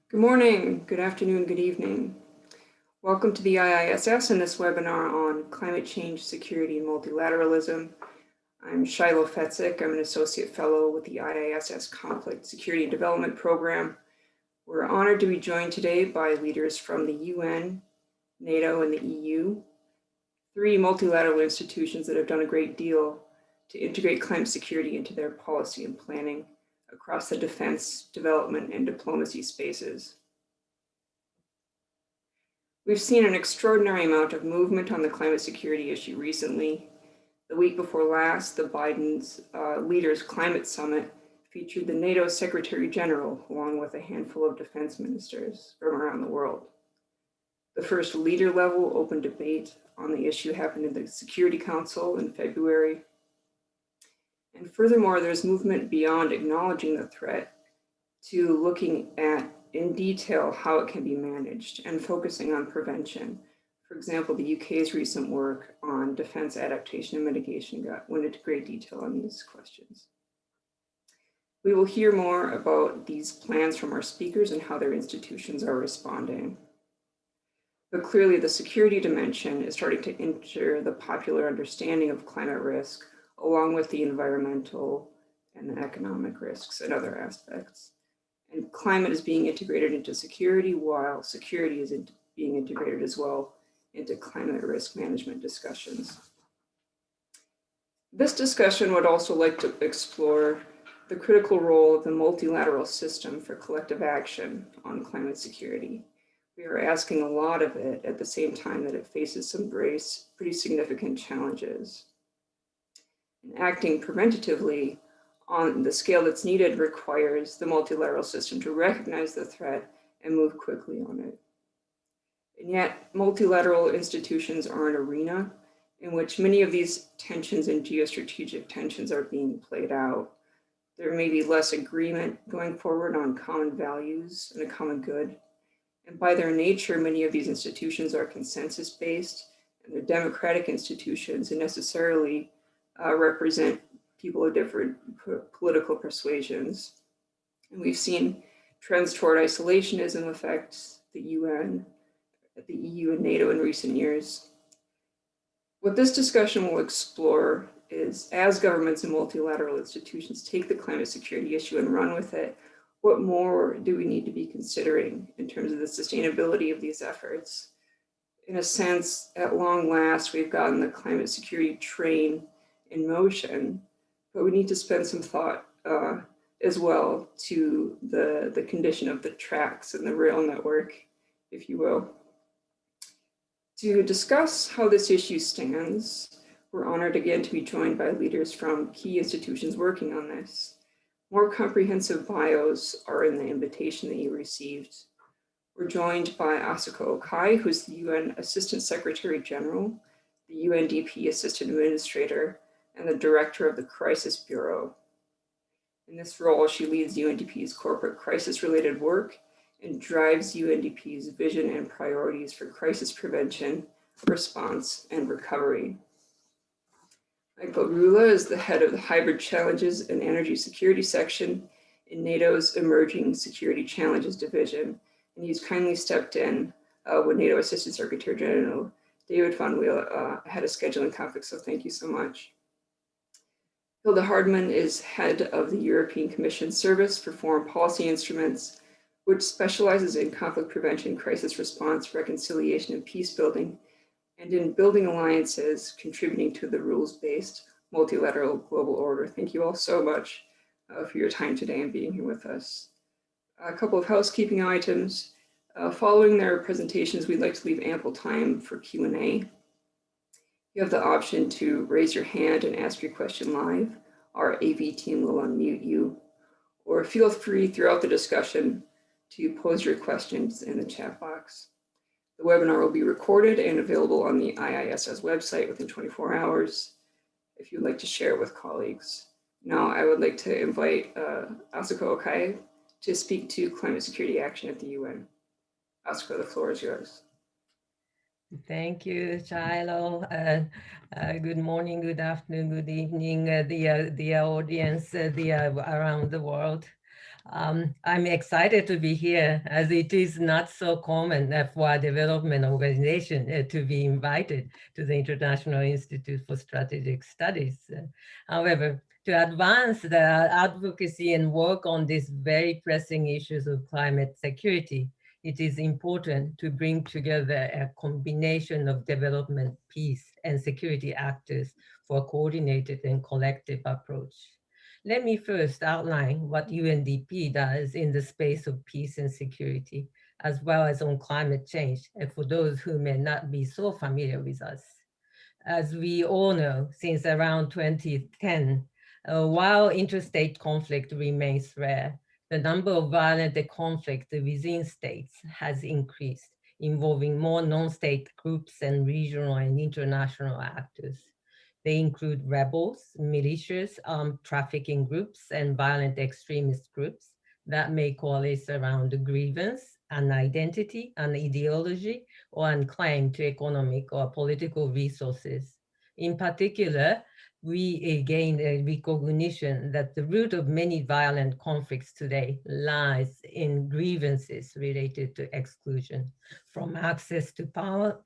Good morning, good afternoon, good evening. Welcome to the IISS and this webinar on climate change, security, and multilateralism. I'm Shiloh Fetzek. I'm an associate fellow with the IISS Conflict, Security, and Development Program. We're honored to be joined today by leaders from the UN, NATO, and the EU, three multilateral institutions that have done a great deal to integrate climate security into their policy and planning across the defense, development, and diplomacy spaces. We've seen an extraordinary amount of movement on the climate security issue recently. The week before last, the Biden's Leaders Climate Summit featured the NATO Secretary General, along with a handful of defense ministers from around the world. The first leader-level open debate on the issue happened in the Security Council in February. And furthermore, there's movement beyond acknowledging the threat to looking at in detail how it can be managed and focusing on prevention. For example, the UK's recent work on defense adaptation and mitigation went into great detail on these questions. We will hear more about these plans from our speakers and how their institutions are responding. But clearly the security dimension is starting to enter the popular understanding of climate risk, along with the environmental and the economic risks and other aspects. And climate is being integrated into security, while security is being integrated as well into climate risk management discussions. This discussion would also like to explore the critical role of the multilateral system for collective action on climate security. We are asking a lot of it at the same time that it faces some pretty significant challenges. And acting preventatively on the scale that's needed requires the multilateral system to recognize the threat and move quickly on it. And yet, multilateral institutions are an arena in which many of these tensions and geostrategic tensions are being played out. There may be less agreement going forward on common values and a common good. And by their nature, many of these institutions are consensus-based, and they're democratic institutions and necessarily represent people of different political persuasions. And we've seen trends toward isolationism affect the UN, the EU, and NATO in recent years. What this discussion will explore is, as governments and multilateral institutions take the climate security issue and run with it, what more do we need to be considering in terms of the sustainability of these efforts? In a sense, at long last, we've gotten the climate security train in motion, but we need to spend some thought as well to the condition of the tracks and the rail network, if you will. To discuss how this issue stands, we're honored again to be joined by leaders from key institutions working on this. More comprehensive bios are in the invitation that you received. We're joined by Asako Okai, who's the UN Assistant Secretary General, the UNDP Assistant Administrator, and the Director of the Crisis Bureau. In this role, she leads UNDP's corporate crisis-related work and drives UNDP's vision and priorities for crisis prevention, response, and recovery. Michael Rühle is the head of the Hybrid Challenges and Energy Security section in NATO's Emerging Security Challenges Division, and he's kindly stepped in when NATO Assistant Secretary General David von Wheel had a scheduling conflict, so thank you so much. Hilde Hardeman is head of the European Commission Service for Foreign Policy Instruments, which specializes in conflict prevention, crisis response, reconciliation, and peace building, and in building alliances, contributing to the rules-based multilateral global order. Thank you all so much for your time today and being here with us. A couple of housekeeping items. Following their presentations, we'd like to leave ample time for Q&A. You have the option to raise your hand and ask your question live. Our AV team will unmute you, or feel free throughout the discussion to pose your questions in the chat box. The webinar will be recorded and available on the IISS website within 24 hours if you'd like to share it with colleagues. Now, I would like to invite Asako Okai to speak to climate security action at the UN. Asako, the floor is yours. Thank you, Shiloh. Good morning, good afternoon, good evening, the audience around the world. I'm excited to be here as it is not so common for a development organization to be invited to the International Institute for Strategic Studies. However, to advance the advocacy and work on these very pressing issues of climate security, it is important to bring together a combination of development, peace, and security actors for a coordinated and collective approach. Let me first outline what UNDP does in the space of peace and security, as well as on climate change, and for those who may not be so familiar with us. As we all know, since around 2010, while interstate conflict remains rare, the number of violent conflicts within states has increased, involving more non-state groups and regional and international actors. They include rebels, militias, armed trafficking groups, and violent extremist groups that may coalesce around a grievance, an identity, an ideology, or an claim to economic or political resources. In particular, we gain a recognition that the root of many violent conflicts today lies in grievances related to exclusion, from access to power,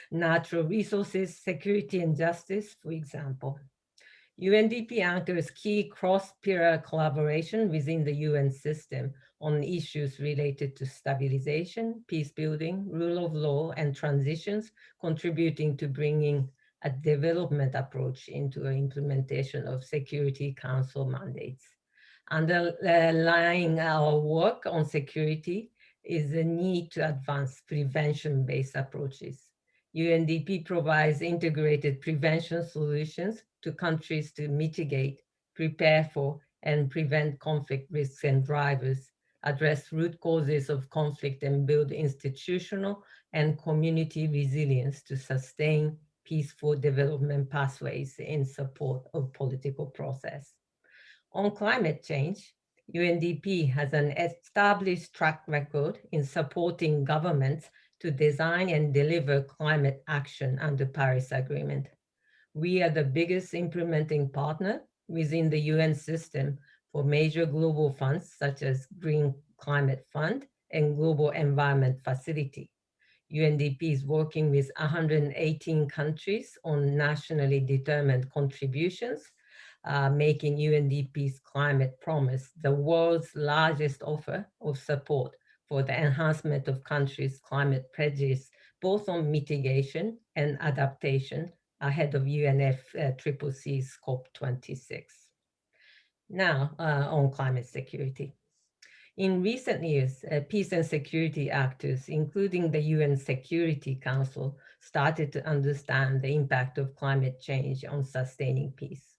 natural resources, security, and justice, for example. UNDP anchors key cross-pillar collaboration within the UN system on issues related to stabilization, peace building, rule of law, and transitions, contributing to bringing a development approach into the implementation of Security Council mandates. Underlying our work on security is the need to advance prevention-based approaches. UNDP provides integrated prevention solutions to countries to mitigate, prepare for, and prevent conflict risks and drivers, address root causes of conflict, and build institutional and community resilience to sustain peaceful development pathways in support of political process. On climate change, UNDP has an established track record in supporting governments to design and deliver climate action under Paris Agreement. We are the biggest implementing partner within the UN system for major global funds such as Green Climate Fund and Global Environment Facility. UNDP is working with 118 countries on nationally determined contributions, making UNDP's climate promise the world's largest offer of support for the enhancement of countries' climate pledges, both on mitigation and adaptation ahead of UNFCCC's COP26. Now, on climate security. In recent years, peace and security actors, including the UN Security Council, started to understand the impact of climate change on sustaining peace.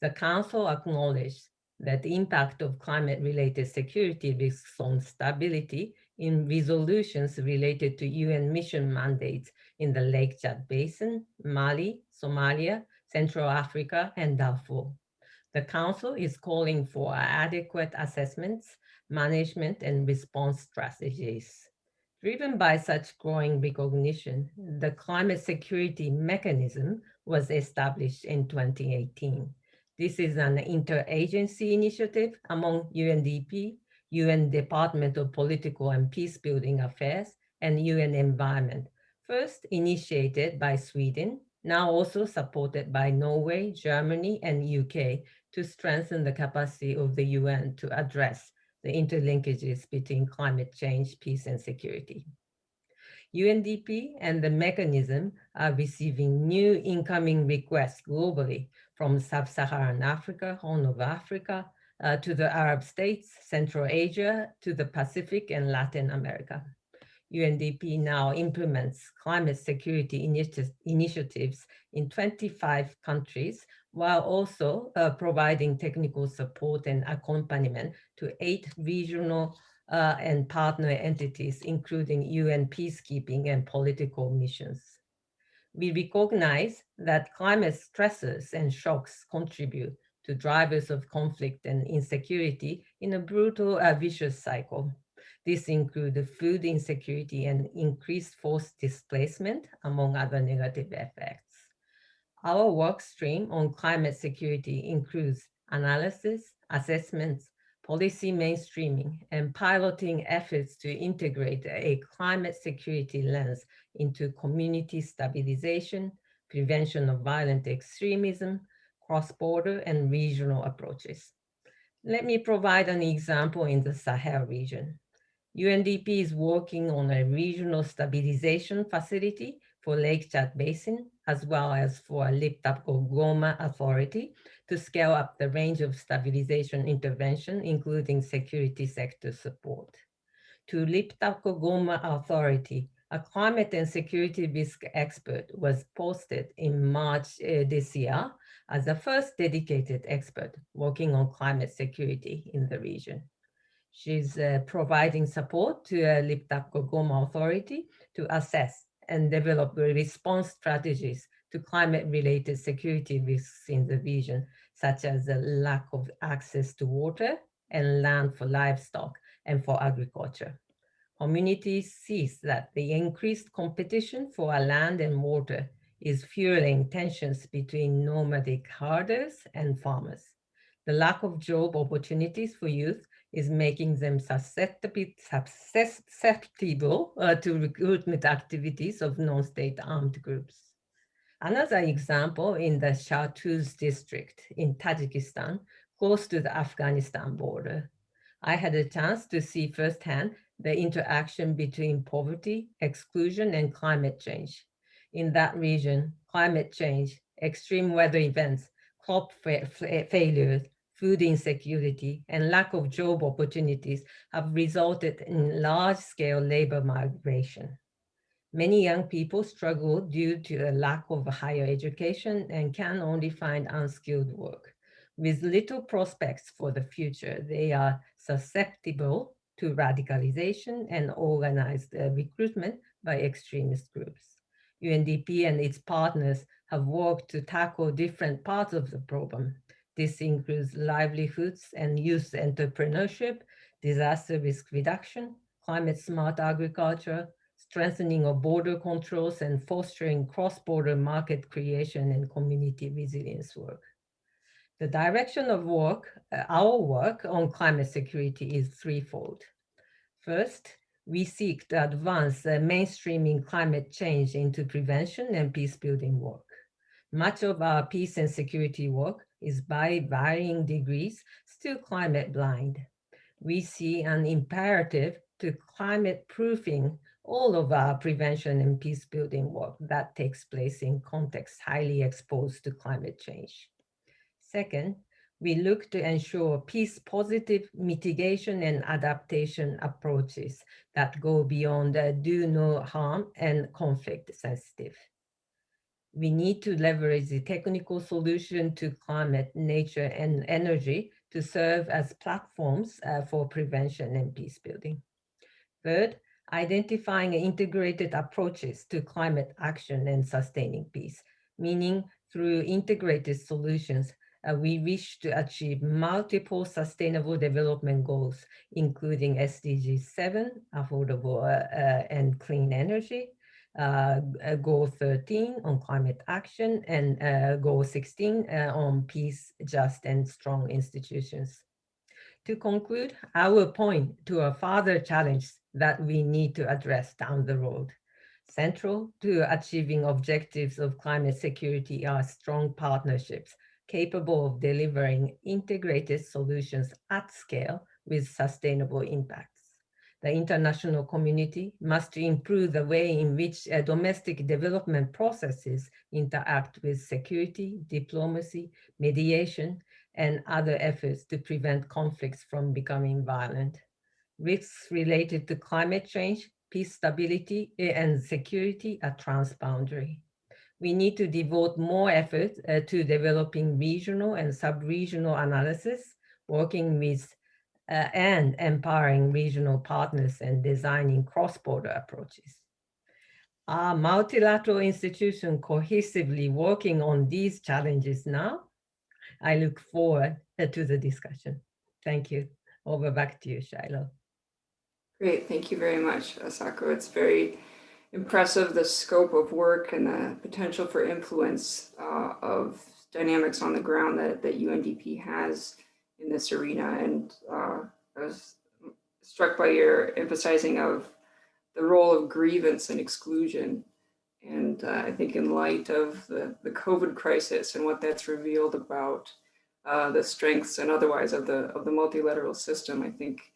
The Council acknowledged that the impact of climate-related security risks on stability in resolutions related to UN mission mandates in the Lake Chad Basin, Mali, Somalia, Central Africa, and Darfur. The Council is calling for adequate assessments, management, and response strategies. Driven by such growing recognition, the Climate Security Mechanism was established in 2018. This is an interagency initiative among UNDP, UN Department of Political and Peacebuilding Affairs, and UN Environment, first initiated by Sweden, now also supported by Norway, Germany, and UK to strengthen the capacity of the UN to address the interlinkages between climate change, peace, and security. UNDP and the mechanism are receiving new incoming requests globally from Sub-Saharan Africa, Horn of Africa, to the Arab states, Central Asia, to the Pacific and Latin America. UNDP now implements climate security initiatives in 25 countries, while also providing technical support and accompaniment to 8 regional and partner entities, including UN peacekeeping and political missions. We recognize that climate stresses and shocks contribute to drivers of conflict and insecurity in a brutal, vicious cycle. This includes food insecurity and increased forced displacement, among other negative effects. Our work stream on climate security includes analysis, assessments, policy mainstreaming, and piloting efforts to integrate a climate security lens into community stabilization, prevention of violent extremism, cross-border and regional approaches. Let me provide an example in the Sahel region. UNDP is working on a regional stabilization facility for Lake Chad Basin, as well as for a Liptako-Goma Authority to scale up the range of stabilization intervention, including security sector support. To Liptako-Goma Authority, a climate and security risk expert was posted in March this year as the first dedicated expert working on climate security in the region. She's providing support to Liptako-Goma Authority to assess and develop response strategies to climate-related security risks in the region, such as the lack of access to water and land for livestock and for agriculture. Communities sees that the increased competition for land and water is fueling tensions between nomadic herders and farmers. The lack of job opportunities for youth is making them susceptible to recruitment activities of non-state armed groups. Another example in the Chartreuse district in Tajikistan, close to the Afghanistan border. I had a chance to see firsthand the interaction between poverty, exclusion, and climate change. In that region, climate change, extreme weather events, crop failures, food insecurity, and lack of job opportunities have resulted in large-scale labor migration. Many young people struggle due to a lack of higher education and can only find unskilled work. With little prospects for the future, they are susceptible to radicalization and organized recruitment by extremist groups. UNDP and its partners have worked to tackle different parts of the problem. This includes livelihoods and youth entrepreneurship, disaster risk reduction, climate smart agriculture, strengthening of border controls, and fostering cross-border market creation and community resilience work. The direction of our work on climate security is threefold. First, we seek to advance mainstreaming climate change into prevention and peace-building work. Much of our peace and security work is by varying degrees still climate blind. We see an imperative to climate proofing all of our prevention and peace building work that takes place in contexts highly exposed to climate change. Second, we look to ensure peace positive mitigation and adaptation approaches that go beyond do no harm and conflict sensitive. We need to leverage the technical solution to climate, nature, and energy to serve as platforms for prevention and peace building. Third, identifying integrated approaches to climate action and sustaining peace, meaning through integrated solutions, we wish to achieve multiple sustainable development goals, including SDG 7, affordable and clean energy, Goal 13 on climate action, and Goal 16 on peace, just, and strong institutions. To conclude, I will point to a further challenge that we need to address down the road. Central to achieving objectives of climate security are strong partnerships capable of delivering integrated solutions at scale with sustainable impacts. The international community must improve the way in which domestic development processes interact with security, diplomacy, mediation, and other efforts to prevent conflicts from becoming violent. Risks related to climate change, peace, stability, and security are transboundary. We need to devote more effort to developing regional and sub-regional analysis, working with and empowering regional partners and designing cross-border approaches. Are multilateral institutions cohesively working on these challenges now? I look forward to the discussion. Thank you. Over back to you, Shiloh. Great, thank you very much, Asako. It's very impressive, the scope of work and the potential for influence of dynamics on the ground that UNDP has in this arena. And I was struck by your emphasizing of the role of grievance and exclusion. And I think in light of the COVID crisis and what that's revealed about the strengths and otherwise of the multilateral system, I think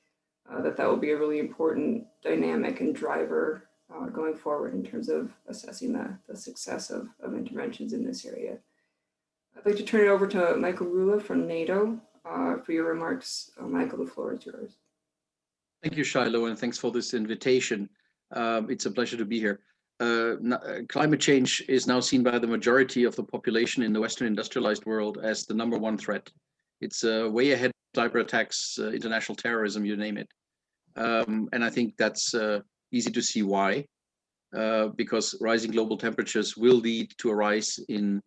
that will be a really important dynamic and driver going forward in terms of assessing the success of interventions in this area. I'd like to turn it over to Michael Rühle from NATO for your remarks. Michael, the floor is yours. Thank you, Shiloh, and thanks for this invitation. It's a pleasure to be here. Climate change is now seen by the majority of the population in the Western industrialized world as the #1 threat. It's way ahead of cyber attacks, international terrorism, you name it. And I think that's easy to see why, because rising global temperatures will lead to a rise in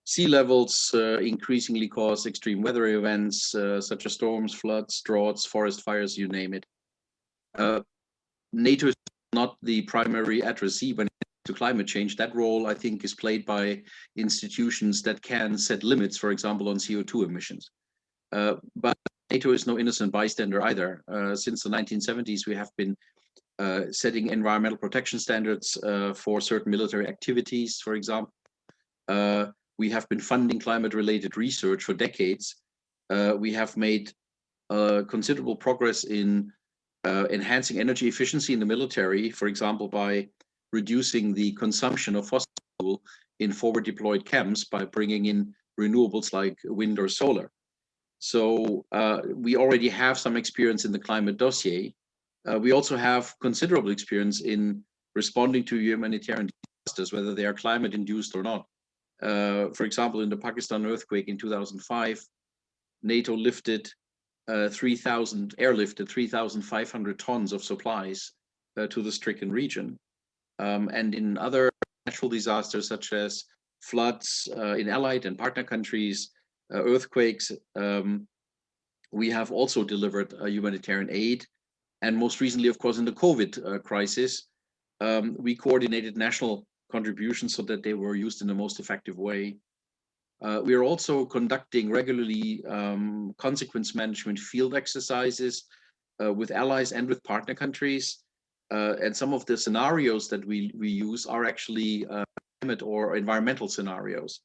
sea levels, increasingly cause extreme weather events such as storms, floods, droughts, forest fires, you name it. NATO is not the primary addressee when it comes to climate change. That role, I think, is played by institutions that can set limits, for example, on CO2 emissions. But NATO is no innocent bystander either. Since the 1970s, we have been setting environmental protection standards for certain military activities, for example. We have been funding climate-related research for decades. We have made considerable progress in enhancing energy efficiency in the military, for example, by reducing the consumption of fossil fuel in forward deployed camps by bringing in renewables like wind or solar. So we already have some experience in the climate dossier. We also have considerable experience in responding to humanitarian disasters, whether they are climate induced or not. For example, in the Pakistan earthquake in 2005, NATO airlifted 3,500 tons of supplies to the stricken region. And in other natural disasters such as floods in allied and partner countries, earthquakes, we have also delivered humanitarian aid. And most recently, of course, in the COVID crisis, we coordinated national contributions so that they were used in the most effective way. We are also conducting regularly consequence management field exercises with allies and with partner countries. And some of the scenarios that we use are actually climate or environmental scenarios.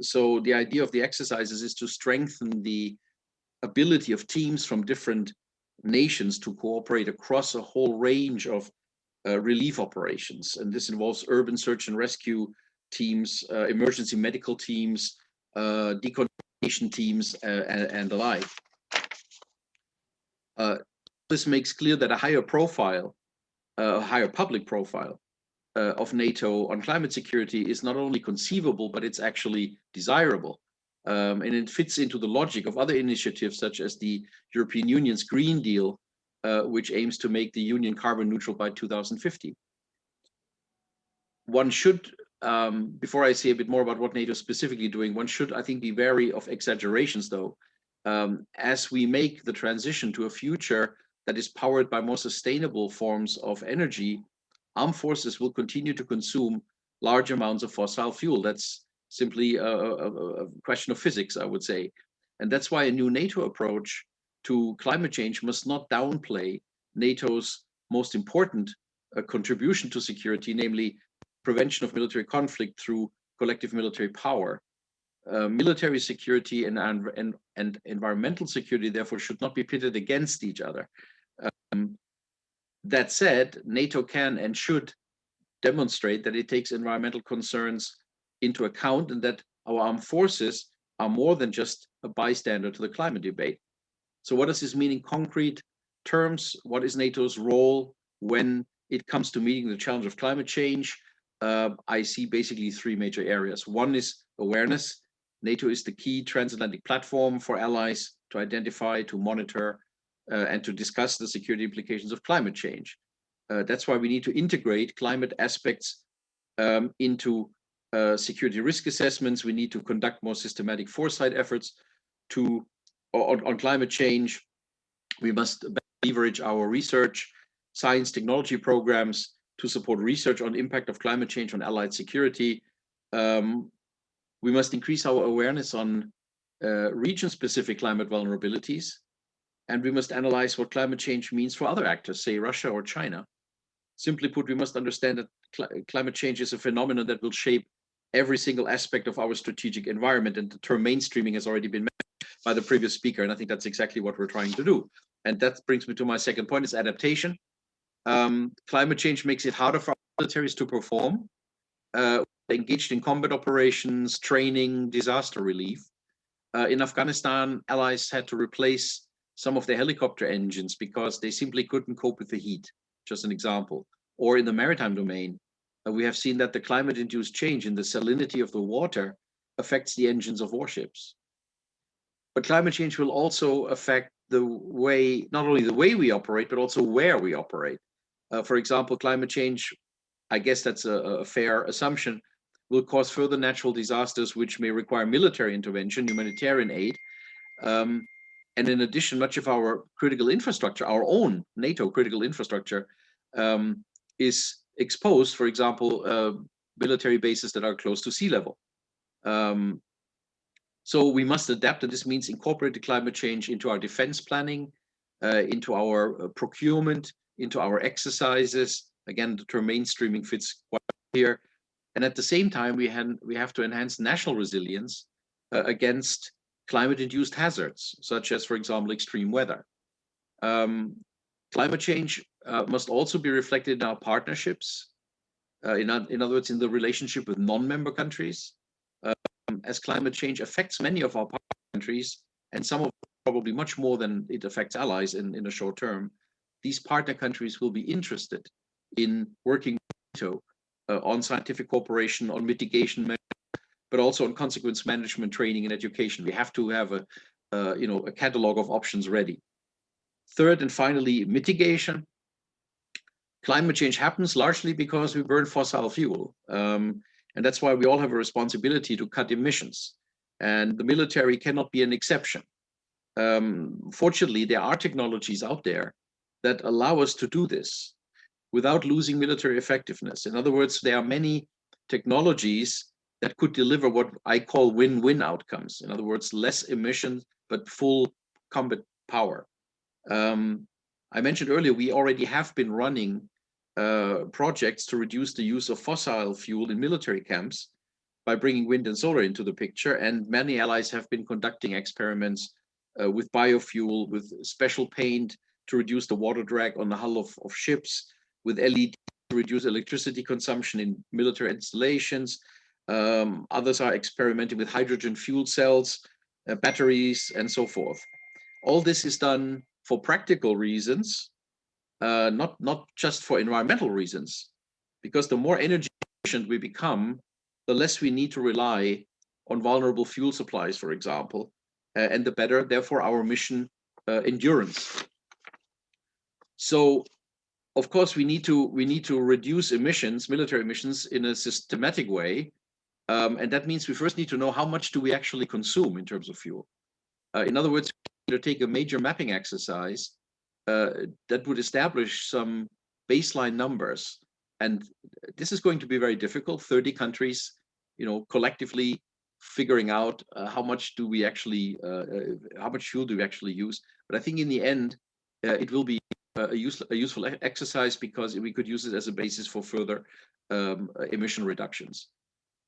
So the idea of the exercises is to strengthen the ability of teams from different nations to cooperate across a whole range of relief operations. And this involves urban search and rescue teams, emergency medical teams, decontamination teams, and the like. This makes clear that a higher public profile of NATO on climate security is not only conceivable, but it's actually desirable. And it fits into the logic of other initiatives such as the European Union's Green Deal, which aims to make the Union carbon neutral by 2050. One should, before I say a bit more about what NATO is specifically doing, one should, I think, be wary of exaggerations, though. As we make the transition to a future that is powered by more sustainable forms of energy, armed forces will continue to consume large amounts of fossil fuel. That's simply a question of physics, I would say. And that's why a new NATO approach to climate change must not downplay NATO's most important contribution to security, namely prevention of military conflict through collective military power. Military security and environmental security, therefore, should not be pitted against each other. That said, NATO can and should demonstrate that it takes environmental concerns into account and that our armed forces are more than just a bystander to the climate debate. So what does this mean in concrete terms? What is NATO's role when it comes to meeting the challenge of climate change? I see basically three major areas. One is awareness. NATO is the key transatlantic platform for allies to identify, to monitor, and to discuss the security implications of climate change. That's why we need to integrate climate aspects into security risk assessments. We need to conduct more systematic foresight efforts on climate change. We must leverage our research, science, technology programs to support research on impact of climate change on allied security. We must increase our awareness on region-specific climate vulnerabilities, and we must analyze what climate change means for other actors, say Russia or China. Simply put, we must understand that climate change is a phenomenon that will shape every single aspect of our strategic environment, and the term mainstreaming has already been mentioned by the previous speaker, and I think that's exactly what we're trying to do. And that brings me to my second point, is adaptation. Climate change makes it harder for our militaries to perform, engaged in combat operations, training, disaster relief. In Afghanistan, allies had to replace some of their helicopter engines because they simply couldn't cope with the heat, just an example. Or in the maritime domain, we have seen that the climate-induced change in the salinity of the water affects the engines of warships. But climate change will also affect the way, not only the way we operate, but also where we operate. For example, climate change, I guess that's a fair assumption, will cause further natural disasters which may require military intervention, humanitarian aid. And in addition, much of our critical infrastructure, our own NATO critical infrastructure, is exposed, for example, military bases that are close to sea level. So we must adapt, and this means incorporate climate change into our defense planning, into our procurement, into our exercises. Again, the term mainstreaming fits quite here. And at the same time, we have to enhance national resilience against climate-induced hazards, such as, for example, extreme weather. Climate change must also be reflected in our partnerships, in other words, in the relationship with non-member countries, as climate change affects many of our partner countries, and some of probably much more than it affects allies in the short term. These partner countries will be interested in working with NATO on scientific cooperation, on mitigation measures, but also on consequence management, training, and education. We have to have a catalog of options ready. Third and finally, mitigation. Climate change happens largely because we burn fossil fuel. And that's why we all have a responsibility to cut emissions. And the military cannot be an exception. Fortunately, there are technologies out there that allow us to do this without losing military effectiveness. In other words, there are many technologies that could deliver what I call win-win outcomes. In other words, less emissions, but full combat power. I mentioned earlier, we already have been running projects to reduce the use of fossil fuel in military camps by bringing wind and solar into the picture. And many allies have been conducting experiments with biofuel, with special paint to reduce the water drag on the hull of ships, with LED to reduce electricity consumption in military installations. Others are experimenting with hydrogen fuel cells, batteries, and so forth. All this is done for practical reasons, not just for environmental reasons, because the more energy efficient we become, the less we need to rely on vulnerable fuel supplies, for example, and the better, therefore, our mission endurance. So, of course, we need to reduce emissions, military emissions, in a systematic way, and that means we first need to know how much do we actually consume in terms of fuel. In other words, we need to take a major mapping exercise that would establish some baseline numbers, and this is going to be very difficult. 30 countries, collectively figuring out how much do we actually, how much fuel do we actually use. But I think in the end, it will be a useful exercise because we could use it as a basis for further emission reductions.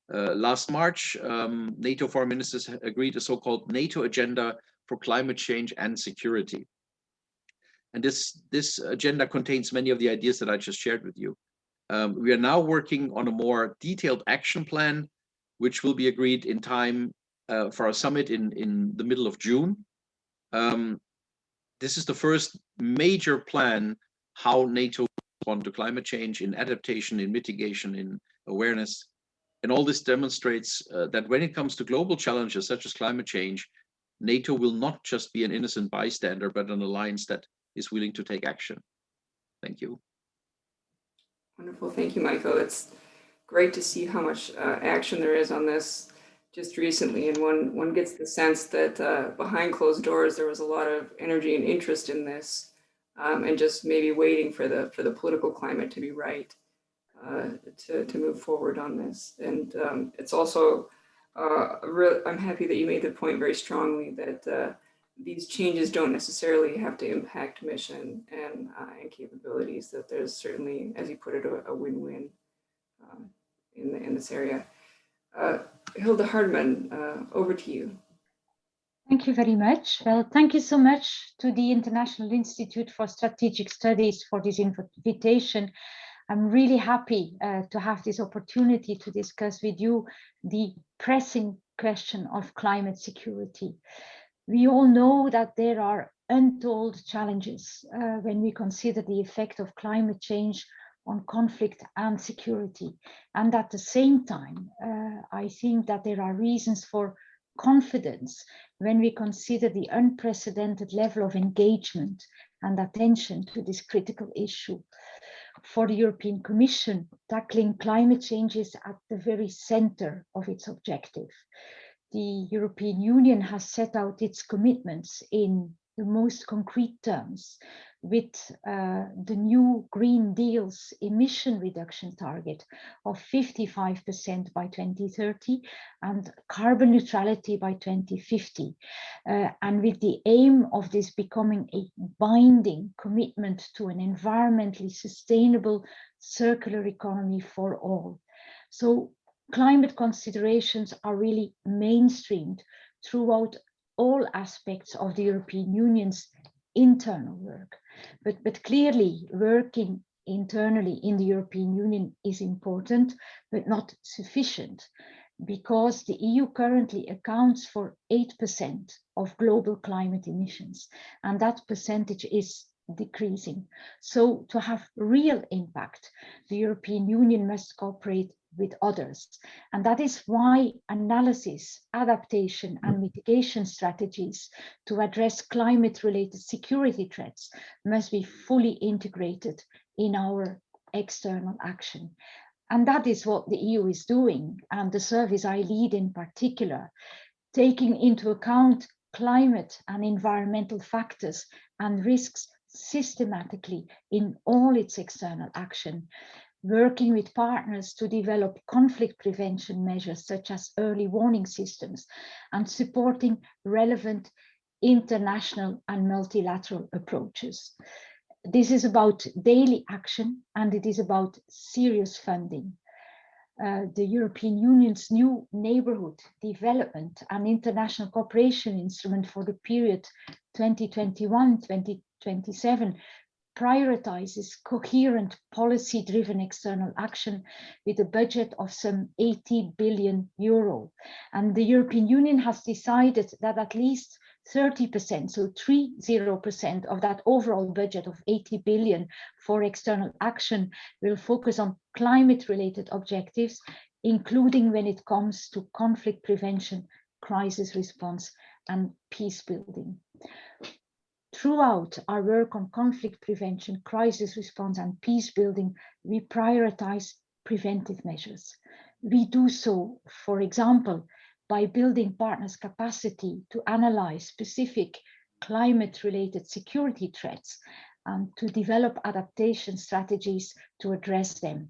Last March, NATO foreign ministers agreed a so-called NATO agenda for climate change and security. And this agenda contains many of the ideas that I just shared with you. We are now working on a more detailed action plan, which will be agreed in time for our summit in the middle of June. This is the first major plan how NATO will respond to climate change, in adaptation, in mitigation, in awareness. And all this demonstrates that when it comes to global challenges such as climate change, NATO will not just be an innocent bystander, but an alliance that is willing to take action. Thank you. Wonderful. Thank you, Michael. It's great to see how much action there is on this just recently. And one gets the sense that behind closed doors, there was a lot of energy and interest in this, and just maybe waiting for the political climate to be right to move forward on this. And it's also I'm happy that you made the point very strongly that these changes don't necessarily have to impact mission and capabilities, that there's certainly, as you put it, a win-win in this area. Hilde Hardeman, over to you. Thank you very much. Well, thank you so much to the International Institute for Strategic Studies for this invitation. I'm really happy to have this opportunity to discuss with you the pressing question of climate security. We all know that there are untold challenges when we consider the effect of climate change on conflict and security. And at the same time, I think that there are reasons for confidence when we consider the unprecedented level of engagement and attention to this critical issue. For the European Commission, tackling climate change is at the very center of its objective. The European Union has set out its commitments in the most concrete terms, with the new Green Deal's emission reduction target of 55% by 2030 and carbon neutrality by 2050, and with the aim of this becoming a binding commitment to an environmentally sustainable circular economy for all. So climate considerations are really mainstreamed throughout all aspects of the European Union's internal work. But clearly working internally in the European Union is important, but not sufficient, because the EU currently accounts for 8% of global climate emissions, and that percentage is decreasing. So to have real impact, the European Union must cooperate with others. And that is why analysis, adaptation, and mitigation strategies to address climate-related security threats must be fully integrated in our external action. And that is what the EU is doing, and the service I lead in particular, taking into account climate and environmental factors and risks systematically in all its external action, working with partners to develop conflict prevention measures such as early warning systems, and supporting relevant international and multilateral approaches. This is about daily action, and it is about serious funding. The European Union's new Neighbourhood Development and International Cooperation Instrument for the period 2021-2027 prioritizes coherent policy-driven external action with a budget of some 80 billion euro. And the European Union has decided that at least 30%, so 30% of that overall budget of 80 billion for external action will focus on climate-related objectives, including when it comes to conflict prevention, crisis response, and peace building. Throughout our work on conflict prevention, crisis response, and peace building, we prioritize preventive measures. We do so, for example, by building partners' capacity to analyze specific climate-related security threats and to develop adaptation strategies to address them.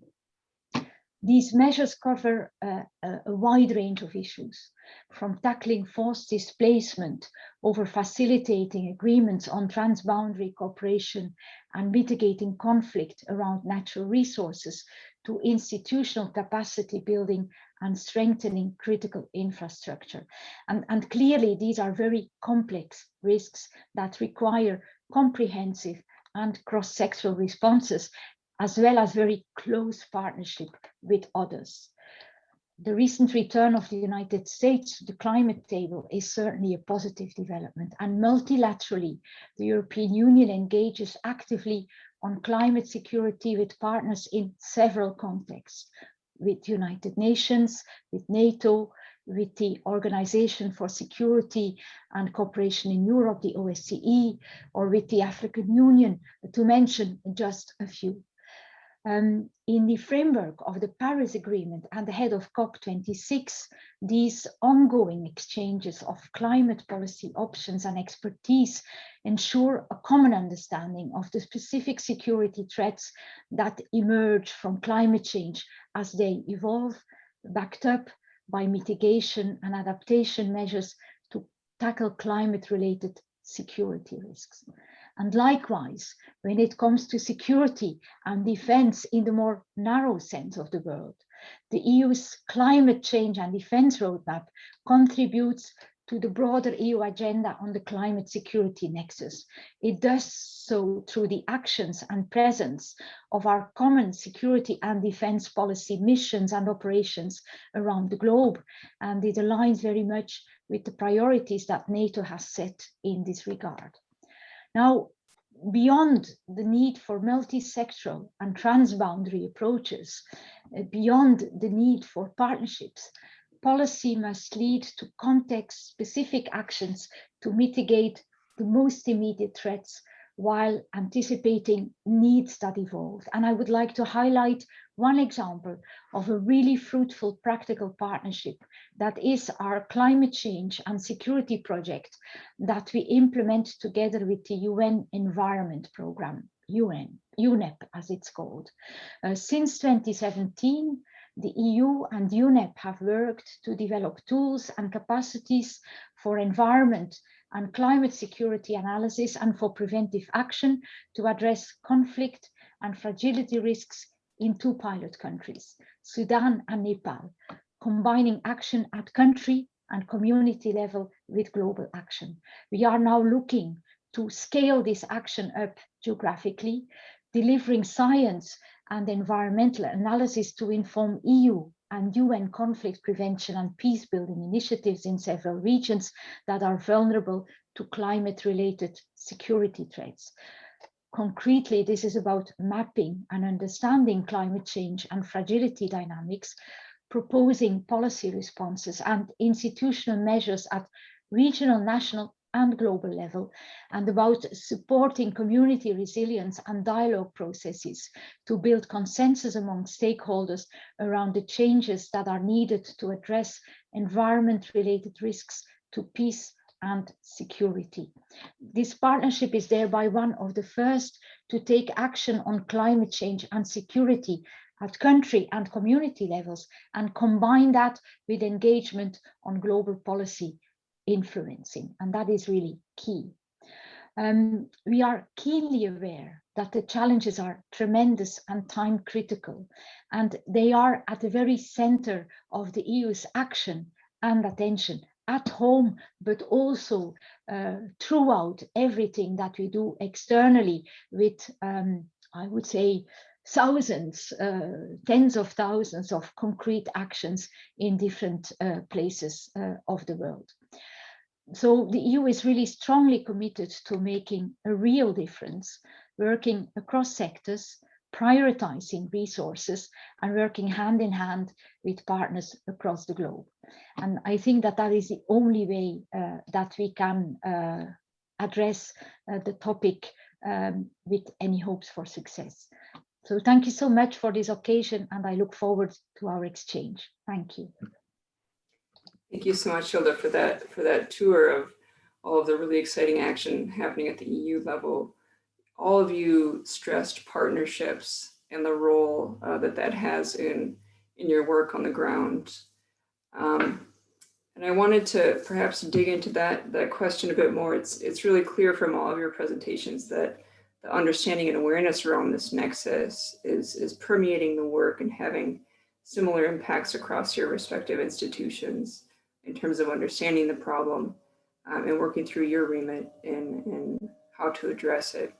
These measures cover a wide range of issues, from tackling forced displacement over facilitating agreements on transboundary cooperation and mitigating conflict around natural resources, to institutional capacity building and strengthening critical infrastructure. And clearly, these are very complex risks that require comprehensive and cross-sectoral responses, as well as very close partnership with others. The recent return of the United States to the climate table is certainly a positive development, and multilaterally, the European Union engages actively on climate security with partners in several contexts, with United Nations, with NATO, with the Organization for Security and Cooperation in Europe, the OSCE, or with the African Union, to mention just a few. In the framework of the Paris Agreement and ahead of COP26, these ongoing exchanges of climate policy options and expertise ensure a common understanding of the specific security threats that emerge from climate change as they evolve, backed up by mitigation and adaptation measures to tackle climate-related security risks. And likewise, when it comes to security and defense in the more narrow sense of the word, the EU's climate change and defense roadmap contributes to the broader EU agenda on the climate security nexus. It does so through the actions and presence of our common security and defense policy missions and operations around the globe. And it aligns very much with the priorities that NATO has set in this regard. Now, beyond the need for multi-sectoral and transboundary approaches, beyond the need for partnerships, policy must lead to context-specific actions to mitigate the most immediate threats while anticipating needs that evolve. And I would like to highlight one example of a really fruitful practical partnership that is our climate change and security project that we implement together with the UN Environment Programme, UNEP as it's called. Since 2017, the EU and UNEP have worked to develop tools and capacities for environment and climate security analysis and for preventive action to address conflict and fragility risks in 2 pilot countries, Sudan and Nepal, combining action at country and community level with global action. We are now looking to scale this action up geographically, delivering science and environmental analysis to inform EU and UN conflict prevention and peace building initiatives in several regions that are vulnerable to climate-related security threats. Concretely, this is about mapping and understanding climate change and fragility dynamics, proposing policy responses and institutional measures at regional, national, and global level, and about supporting community resilience and dialogue processes to build consensus among stakeholders around the changes that are needed to address environment-related risks to peace and security. This partnership is thereby one of the first to take action on climate change and security at country and community levels and combine that with engagement on global policy influencing, and that is really key. We are keenly aware that the challenges are tremendous and time critical, and they are at the very center of the EU's action and attention at home, but also throughout everything that we do externally with, I would say, thousands, tens of thousands of concrete actions in different places of the world. So the EU is really strongly committed to making a real difference, working across sectors, prioritizing resources, and working hand in hand with partners across the globe. And I think that that is the only way that we can address the topic with any hopes for success. So thank you so much for this occasion, and I look forward to our exchange. Thank you. Thank you so much, Hilde, for that tour of all of the really exciting action happening at the EU level. All of you stressed partnerships and the role that has in your work on the ground. And I wanted to perhaps dig into that question a bit more. It's really clear from all of your presentations that the understanding and awareness around this nexus is permeating the work and having similar impacts across your respective institutions in terms of understanding the problem and working through your remit in how to address it.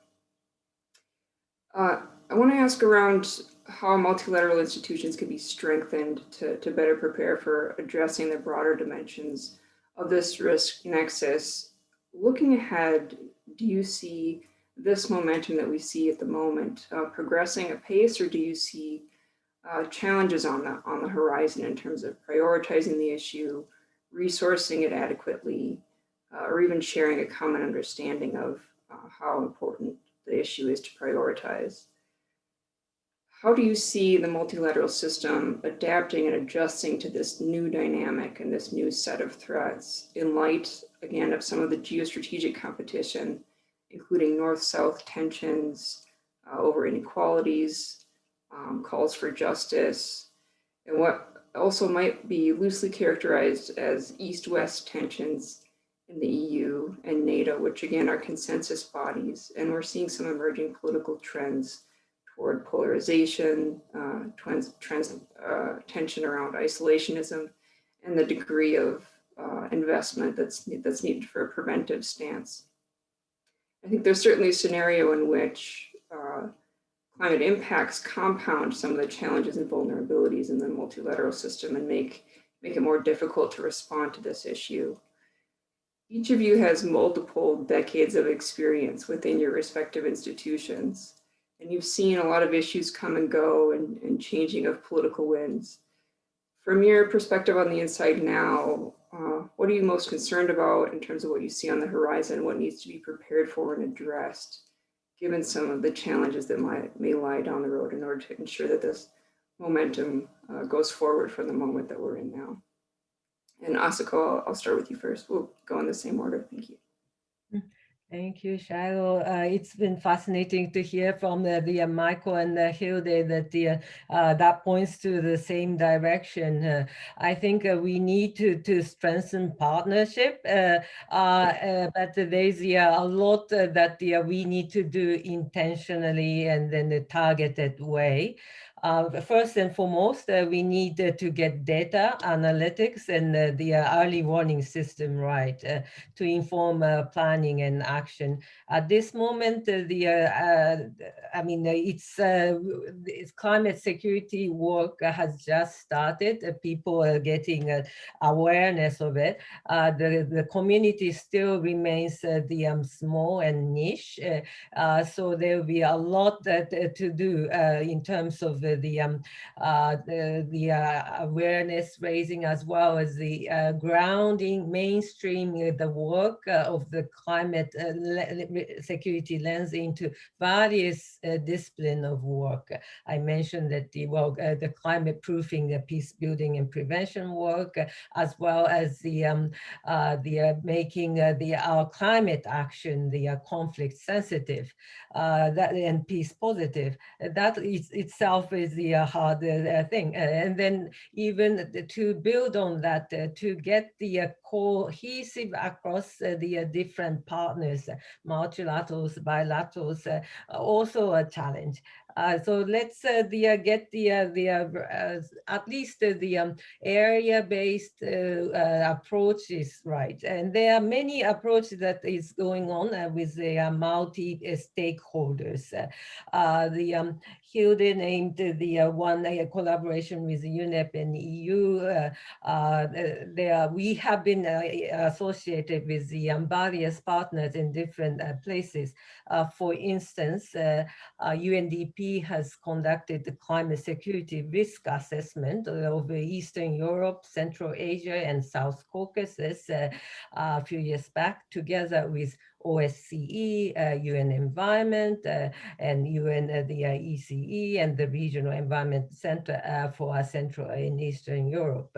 I want to ask around how multilateral institutions can be strengthened to better prepare for addressing the broader dimensions of this risk nexus. Looking ahead, do you see this momentum that we see at the moment progressing apace, or do you see challenges on the horizon in terms of prioritizing the issue, resourcing it adequately, or even sharing a common understanding of how important the issue is to prioritize? How do you see the multilateral system adapting and adjusting to this new dynamic and this new set of threats in light, again, of some of the geostrategic competition, including north-south tensions over inequalities, calls for justice, and what also might be loosely characterized as East-West tensions in the EU and NATO, which again are consensus bodies. And we're seeing some emerging political trends toward polarization, tension around isolationism, and the degree of investment that's needed for a preventive stance. I think there's certainly a scenario in which climate impacts compound some of the challenges and vulnerabilities in the multilateral system and make it more difficult to respond to this issue. Each of you has multiple decades of experience within your respective institutions, and you've seen a lot of issues come and go and changing of political winds. From your perspective on the inside now, what are you most concerned about in terms of what you see on the horizon, what needs to be prepared for and addressed, given some of the challenges that may lie down the road in order to ensure that this momentum goes forward from the moment that we're in now? And Asako, I'll start with you first. We'll go in the same order. Thank you. Thank you, Shiloh. It's been fascinating to hear from Michael and Hilde that that points to the same direction. I think we need to strengthen partnership, but there's a lot that we need to do intentionally and in a targeted way. First and foremost, we need to get data analytics and the early warning system right to inform planning and action. At this moment, it's climate security work has just started. People are getting awareness of it. The community still remains small and niche. So there will be a lot to do in terms of the awareness raising, as well as the grounding, mainstreaming the work of the climate security lens into various disciplines of work. I mentioned that the climate proofing, the peace building and prevention work, as well as the making our climate action, the conflict sensitive, that and peace positive. That is itself is the hard thing. And then even to build on that, to get the cohesive across the different partners, multilaterals, bilaterals, also a challenge. So let's get at least the area-based approaches right. And there are many approaches that is going on with the multi-stakeholders. Hilde named the one collaboration with UNEP and EU. We have been associated with the various partners in different places. For instance, UNDP has conducted the climate security risk assessment of Eastern Europe, Central Asia, and South Caucasus a few years back, together with OSCE, UN Environment, and UN, the ECE, and the Regional Environment Center for Central and Eastern Europe.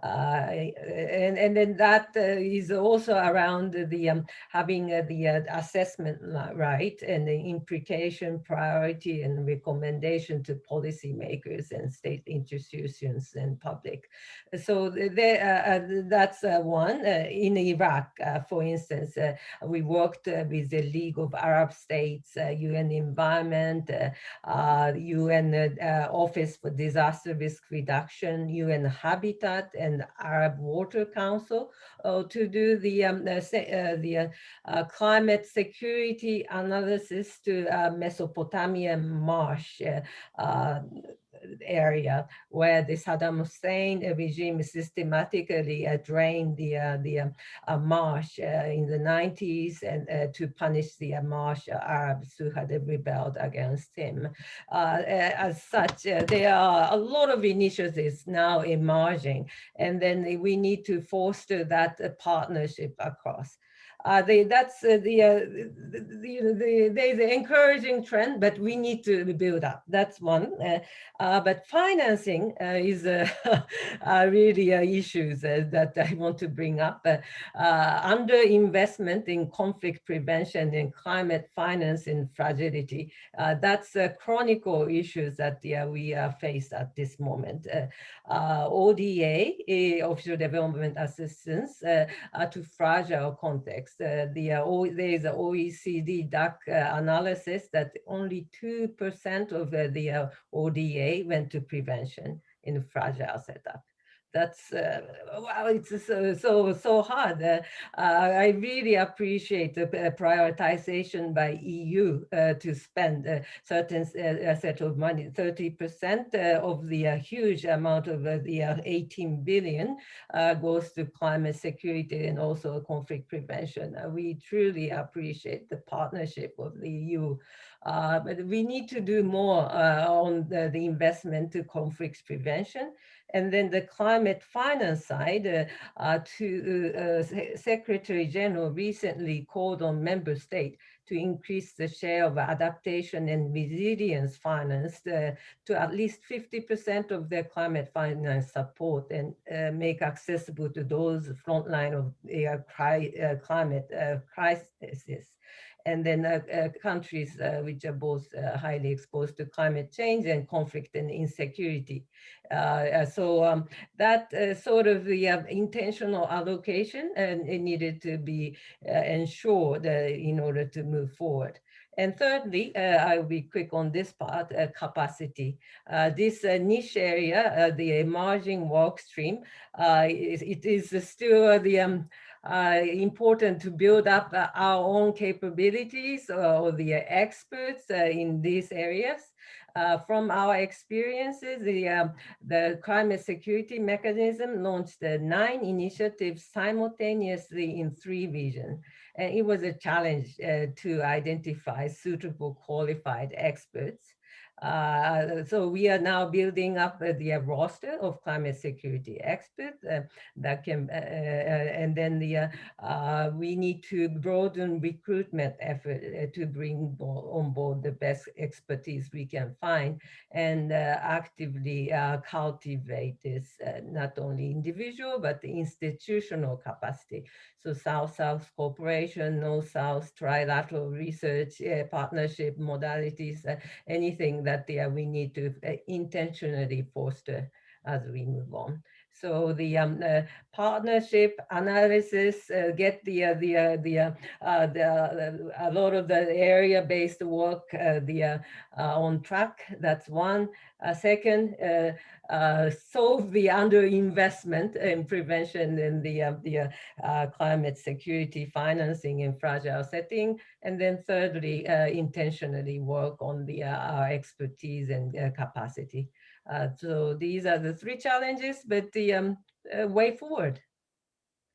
And then that is also around the having the assessment right and the implication, priority, and recommendation to policymakers and state institutions and public. So that's one. In Iraq, for instance, we worked with the League of Arab States, UN Environment, UN Office for Disaster Risk Reduction, UN Habitat, and Arab Water Council to do the climate security analysis to Mesopotamia marsh area, where the Saddam Hussein regime systematically drained the marsh in the 90s and to punish the marsh Arabs who had rebelled against him. As such, there are a lot of initiatives now emerging, and then we need to foster that partnership across. That's there's an encouraging trend, but we need to build up. That's one. But financing is really issues that I want to bring up. Underinvestment in conflict prevention and climate finance and fragility. That's chronicle issues that we face at this moment. ODA, offshore development assistance, to fragile context. There is an OECD DAC analysis that only 2% of the ODA went to prevention in fragile setup. That's wow, it's so hard. I really appreciate the prioritization by EU to spend a certain set of money. 30% of the huge amount of the 18 billion goes to climate security and also conflict prevention. We truly appreciate the partnership of the EU. But we need to do more on the investment to conflict prevention. And then the climate finance side, Secretary General recently called on member states to increase the share of adaptation and resilience finance to at least 50% of their climate finance support and make accessible to those frontline of climate crisis. And then countries which are both highly exposed to climate change and conflict and insecurity. So that sort of the intentional allocation it needed to be ensured in order to move forward. And thirdly, I will be quick on this part, capacity. This niche area, the emerging work stream, it is still the important to build up our own capabilities or the experts in these areas. From our experiences, the climate security mechanism launched 9 initiatives simultaneously in 3 regions. And it was a challenge to identify suitable qualified experts. So we are now building up the roster of climate security experts that can, and then we need to broaden recruitment effort to bring on board the best expertise we can find and actively cultivate this not only individual but the institutional capacity. So South-South cooperation, North-South trilateral research, partnership modalities, anything that we need to intentionally foster as we move on. So the partnership analysis, get a lot of the area-based work on track. That's one. Second, solve the underinvestment in prevention and the climate security financing in fragile setting. And then thirdly, intentionally work on the our expertise and capacity. So these are the 3 challenges, but the way forward.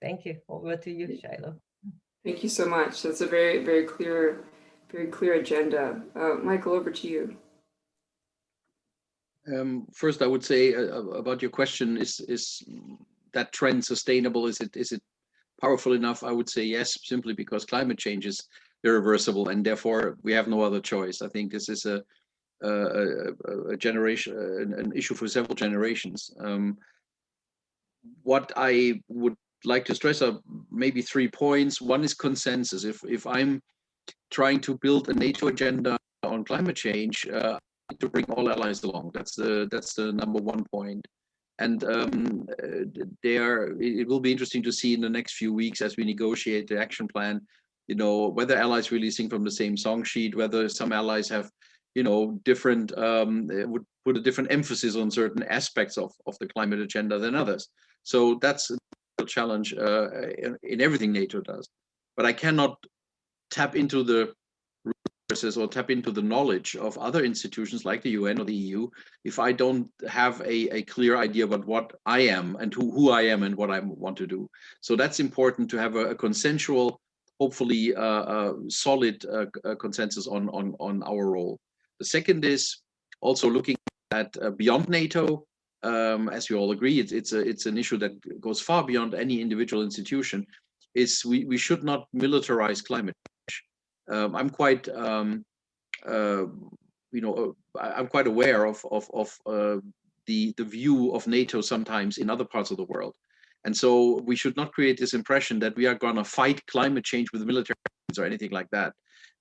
Thank you. Over to you, Shiloh. Thank you so much. That's a very clear agenda. Michael, over to you. First, I would say about your question: is that trend sustainable? Is it powerful enough? I would say yes, simply because climate change is irreversible, and therefore we have no other choice. I think this is a generation, an issue for several generations. What I would like to stress are maybe 3 points. One is consensus. If I'm trying to build a NATO agenda on climate change, I need to bring all allies along. That's the number 1 point. And it will be interesting to see in the next few weeks as we negotiate the action plan, you know, whether allies really sing from the same song sheet, whether some allies have, you know, different, would put a different emphasis on certain aspects of the climate agenda than others. So that's a challenge in everything NATO does. But I cannot tap into the resources or tap into the knowledge of other institutions like the UN or the EU if I don't have a clear idea about what I am and who I am and what I want to do. So that's important to have a consensual, hopefully solid consensus on our role. The second is also looking at beyond NATO. As you all agree, it's an issue that goes far beyond any individual institution. is we should not militarize climate change. I'm quite I'm quite aware of the view of NATO sometimes in other parts of the world, and so we should not create this impression that we are going to fight climate change with military or anything like that.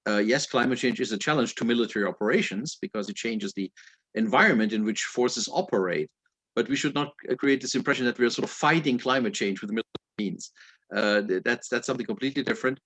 Yes, climate change is a challenge to military operations because it changes the environment in which forces operate, but we should not create this impression that we are sort of fighting climate change with military means. That's something completely different.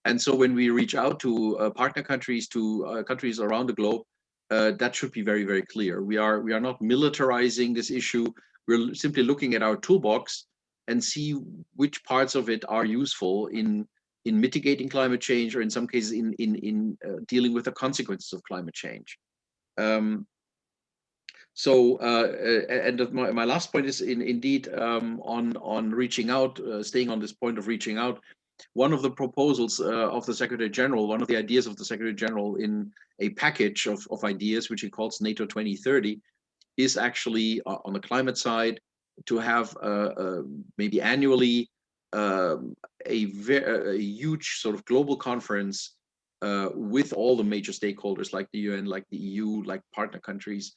And so when we reach out to partner countries, to countries around the globe, that should be very, very clear. We are not militarizing this issue. We're simply looking at our toolbox and see which parts of it are useful in mitigating climate change, or in some cases in dealing with the consequences of climate change. My last point is indeed on reaching out, staying on this point of reaching out. One of the proposals of the Secretary General, one of the ideas of the Secretary General in a package of ideas, which he calls NATO 2030, is actually on the climate side to have maybe annually a huge sort of global conference with all the major stakeholders like the UN, like the EU, like partner countries,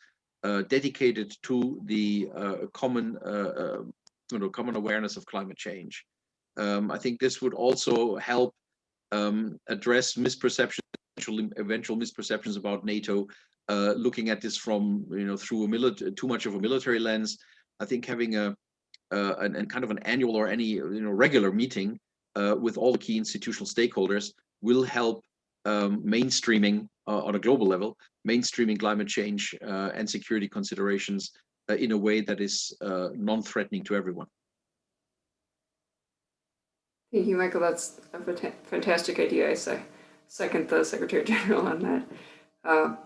dedicated to the common awareness of climate change. I think this would also help address misperceptions, eventual misperceptions about NATO, looking at this from through too much of a military lens. I think having a kind of an annual or any regular meeting with all the key institutional stakeholders will help mainstreaming on a global level, mainstreaming climate change and security considerations in a way that is non-threatening to everyone. Thank you, Michael. That's a fantastic idea. I second the Secretary General on that.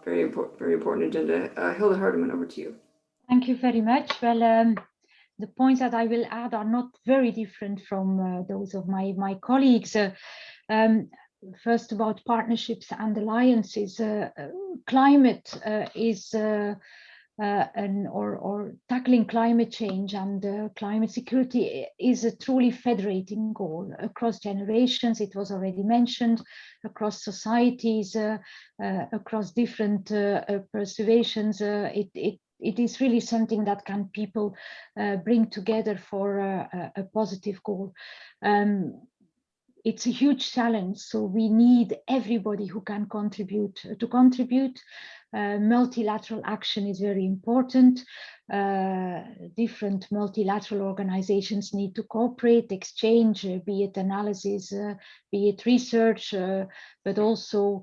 Very important agenda. Hilde Hardeman, over to you. Thank you very much. Well, the points that I will add are not very different from those of my colleagues. First, about partnerships and alliances. Climate is or tackling climate change and climate security is a truly federating goal across generations. It was already mentioned, across societies, across different persuasions. It is really something that can people bring together for a positive goal. It's a huge challenge, so we need everybody who can contribute to contribute. Multilateral action is very important. Different multilateral organizations need to cooperate, exchange, be it analysis, be it research, but also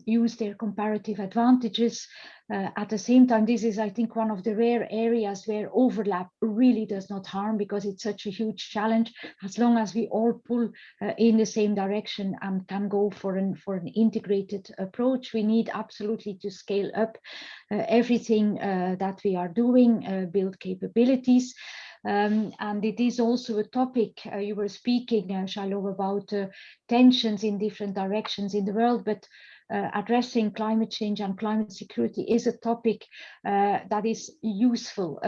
use their comparative advantages. At the same time, this is, I think, one of the rare areas where overlap really does not harm, because it's such a huge challenge. As long as we all pull in the same direction and can go for an integrated approach, we need absolutely to scale up everything that we are doing, build capabilities. And it is also a topic, you were speaking, Shiloh, about tensions in different directions in the world, but addressing climate change and climate security is a topic that is useful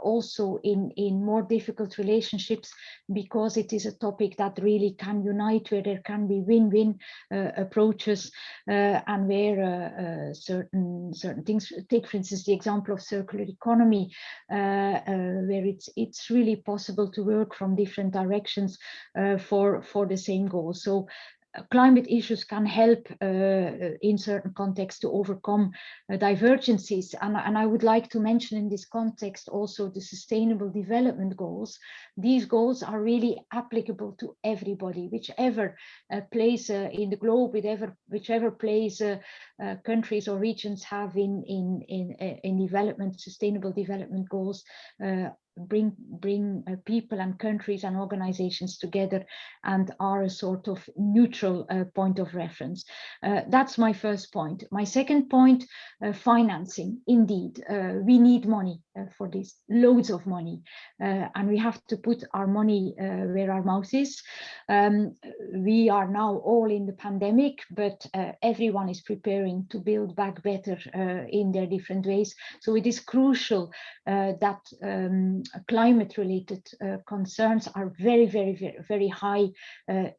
also in more difficult relationships, because it is a topic that really can unite, where there can be win-win approaches, and where certain things, take for instance the example of circular economy, where it's really possible to work from different directions for the same goal. So climate issues can help in certain contexts to overcome divergences. And I would like to mention in this context also the Sustainable Development Goals. These goals are really applicable to everybody, whichever place in the globe, whichever place countries or regions have in development, Sustainable Development Goals bring people and countries and organizations together and are a sort of neutral point of reference. That's my first point. My second point, financing. Indeed, we need money for this, loads of money, and we have to put our money where our mouth is. We are now all in the pandemic, but everyone is preparing to build back better in their different ways. So it is crucial that climate-related concerns are very, very, very, very high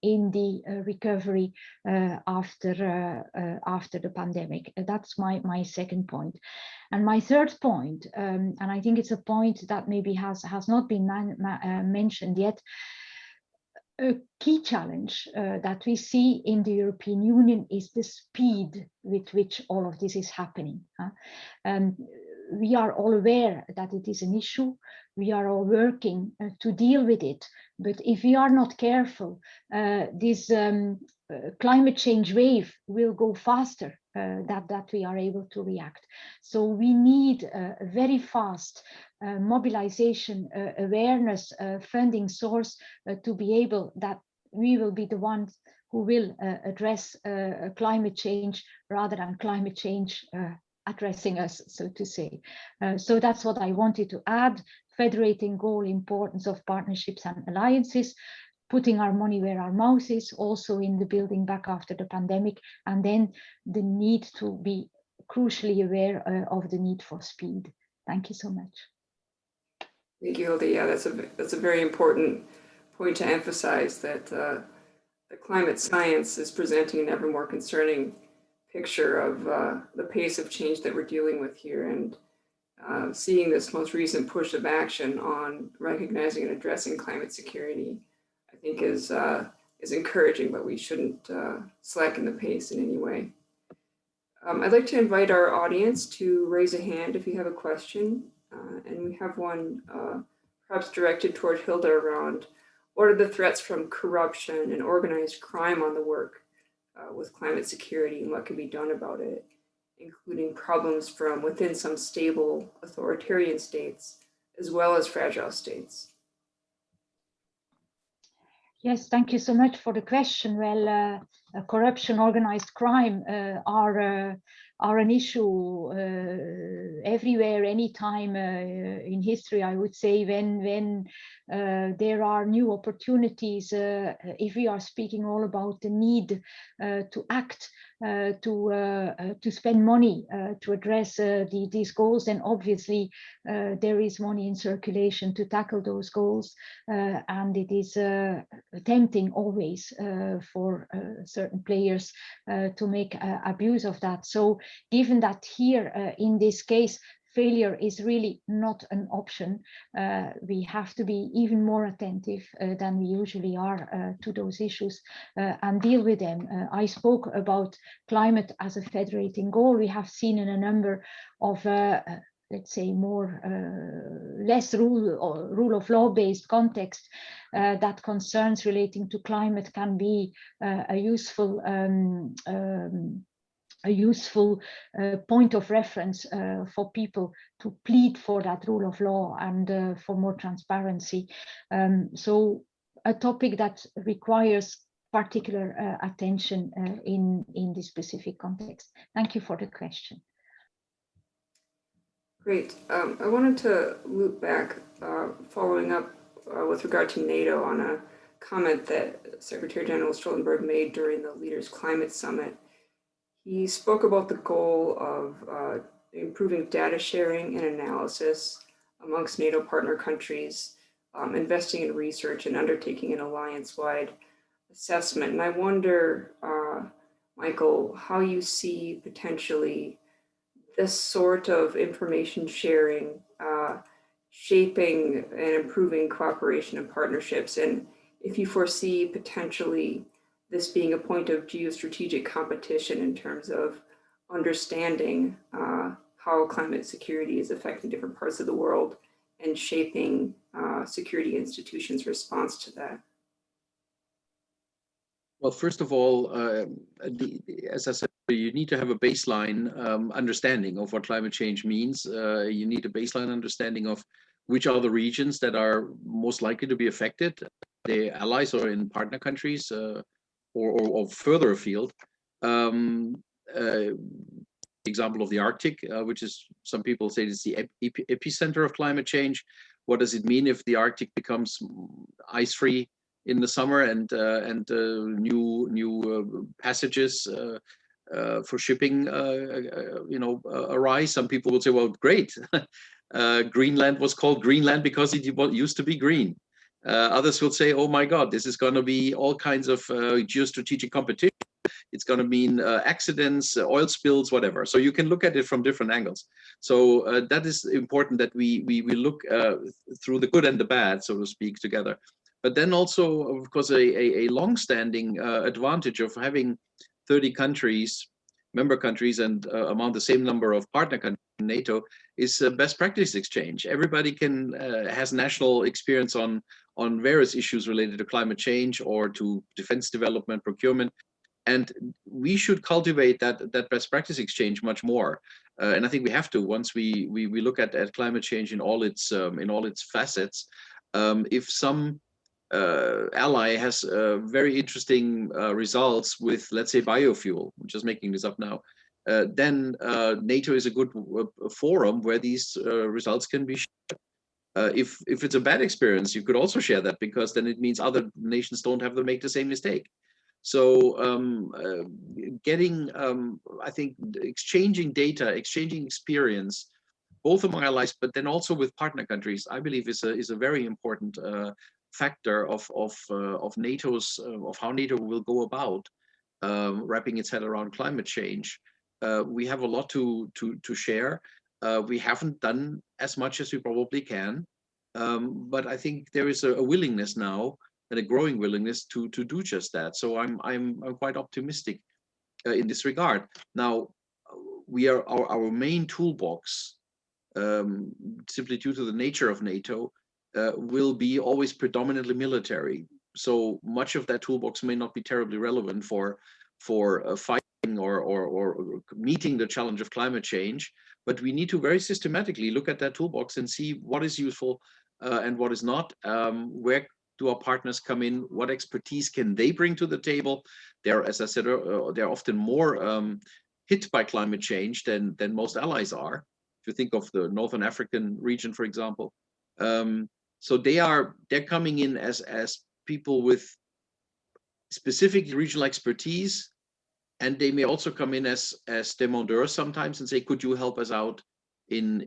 in the recovery after the pandemic. That's my second point. And my third point, and I think it's a point that maybe has not been mentioned yet, a key challenge that we see in the European Union is the speed with which all of this is happening. We are all aware that it is an issue. We are all working to deal with it. But if we are not careful, this climate change wave will go faster that we are able to react. So we need a very fast mobilization, awareness, funding source to be able that we will be the ones who will address climate change rather than climate change addressing us, so to say. So that's what I wanted to add, federating goal, importance of partnerships and alliances, putting our money where our mouth is, also in the building back after the pandemic, and then the need to be crucially aware of the need for speed. Thank you so much. Thank you, Hilde. Yeah, that's a very important point to emphasize, that the climate science is presenting an ever more concerning picture of the pace of change that we're dealing with here, and seeing this most recent push of action on recognizing and addressing climate security, I think is encouraging, but we shouldn't slacken the pace in any way. I'd like to invite our audience to raise a hand if you have a question, and we have one perhaps directed toward Hilde around what are the threats from corruption and organized crime on the work with climate security, and what can be done about it, including problems from within some stable authoritarian states, as well as fragile states. Yes, thank you so much for the question. Well, corruption, organized crime are an issue everywhere, anytime in history, I would say, when there are new opportunities. If we are speaking all about the need to act, to spend money to address these goals, then obviously there is money in circulation to tackle those goals, and it is tempting always for certain players to make abuse of that. So given that here in this case failure is really not an option, we have to be even more attentive than we usually are to those issues and deal with them. I spoke about climate as a federating goal. We have seen in a number of let's say more less rule of law based context that concerns relating to climate can be a useful point of reference for people to plead for that rule of law and for more transparency. So a topic that requires particular attention in this specific context. Thank you for the question. Great. I wanted to loop back, following up with regard to NATO, on a comment that Secretary General Stoltenberg made during the Leaders Climate Summit. He spoke about the goal of improving data sharing and analysis amongst NATO partner countries, investing in research and undertaking an alliance-wide assessment. And I wonder, Michael, how you see potentially this sort of information sharing shaping and improving cooperation and partnerships, and if you foresee potentially this being a point of geostrategic competition in terms of understanding how climate security is affecting different parts of the world and shaping security institutions' response to that. Well, first of all, as I said, you need to have a baseline understanding of what climate change means. You need a baseline understanding of which are the regions that are most likely to be affected, the allies or in partner countries or further afield. Example of the Arctic, which is, some people say it's the epicenter of climate change. What does it mean if the Arctic becomes ice-free in the summer and new passages for shipping arise? Some people would say, well, great, Greenland was called Greenland because it used to be green. Others will say, oh my God, this is going to be all kinds of geostrategic competition. It's going to mean accidents, oil spills, whatever. So you can look at it from different angles. So that is important, that we look through the good and the bad, so to speak, together. But then also, of course, a long-standing advantage of having 30 countries, member countries, and among the same number of partner countries in NATO is best practice exchange. Everybody can has national experience on various issues related to climate change or to defense development, procurement. And we should cultivate that best practice exchange much more. And I think we have to, once we look at climate change in all its facets. If some ally has very interesting results with, let's say, biofuel, I'm just making this up now, then NATO is a good forum where these results can be shared. If it's a bad experience, you could also share that, because then it means other nations don't have to make the same mistake. So getting, I think, exchanging data, exchanging experience, both among allies, but then also with partner countries, I believe is a very important factor of NATO's of how NATO will go about wrapping its head around climate change. We have a lot to share. We haven't done as much as we probably can, but I think there is a willingness now, and a growing willingness to do just that. So I'm quite optimistic in this regard. Now, we are our main toolbox, simply due to the nature of NATO, will be always predominantly military. So much of that toolbox may not be terribly relevant for fighting or meeting the challenge of climate change. But we need to very systematically look at that toolbox and see what is useful and what is not. Where do our partners come in? What expertise can they bring to the table? They're, as I said, they're often more hit by climate change than most allies are. If you think of the Northern African region, for example. So they're coming in as people with specific regional expertise, and they may also come in as demandeurs sometimes and say, could you help us out in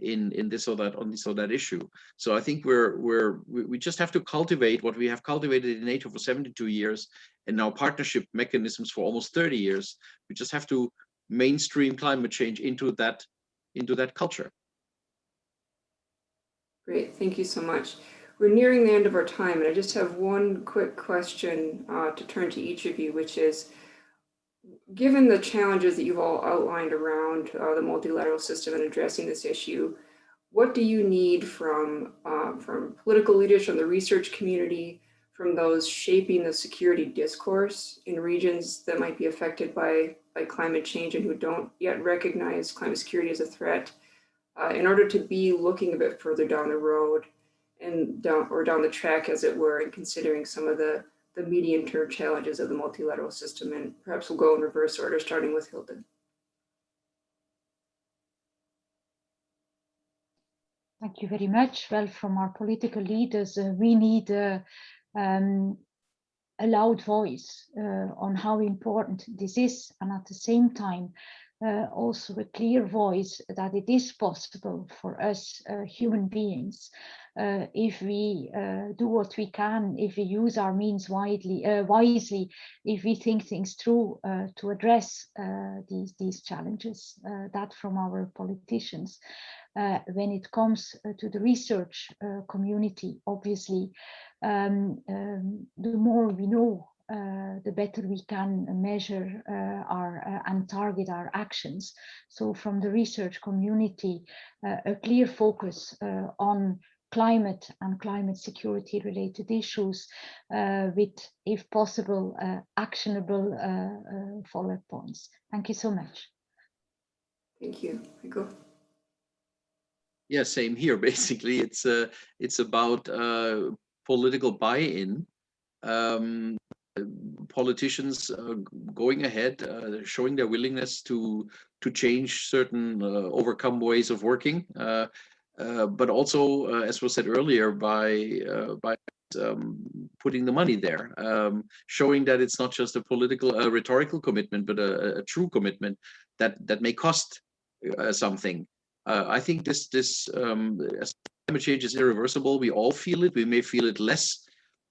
this or that, on this or that issue? So I think we just have to cultivate what we have cultivated in NATO for 72 years, and now partnership mechanisms for almost 30 years. We just have to mainstream climate change into that culture. Great, thank you so much. We're nearing the end of our time, and I just have one quick question to turn to each of you, which is, given the challenges that you've all outlined around the multilateral system and addressing this issue, what do you need from political leaders, from the research community, from those shaping the security discourse in regions that might be affected by climate change and who don't yet recognize climate security as a threat, in order to be looking a bit further down the road and down the track, as it were, and considering some of the medium-term challenges of the multilateral system? And perhaps we'll go in reverse order, starting with Hilde. Thank you very much. Well, from our political leaders, we need a loud voice on how important this is, and at the same time, also a clear voice that it is possible for us human beings, if we do what we can, if we use our means wisely, if we think things through to address these challenges, that from our politicians. When it comes to the research community, obviously, the more we know, the better we can measure and target our actions. So from the research community, a clear focus on climate and climate security related issues with, if possible, actionable follow-up points. Thank you so much. Thank you. Michael? Yeah, same here. Basically, it's about political buy-in. Politicians going ahead, showing their willingness to change certain overcome ways of working, but also, as was said earlier, by putting the money there, showing that it's not just a political, rhetorical commitment, but a true commitment that may cost something. I think as climate change is irreversible. We all feel it. We may feel it less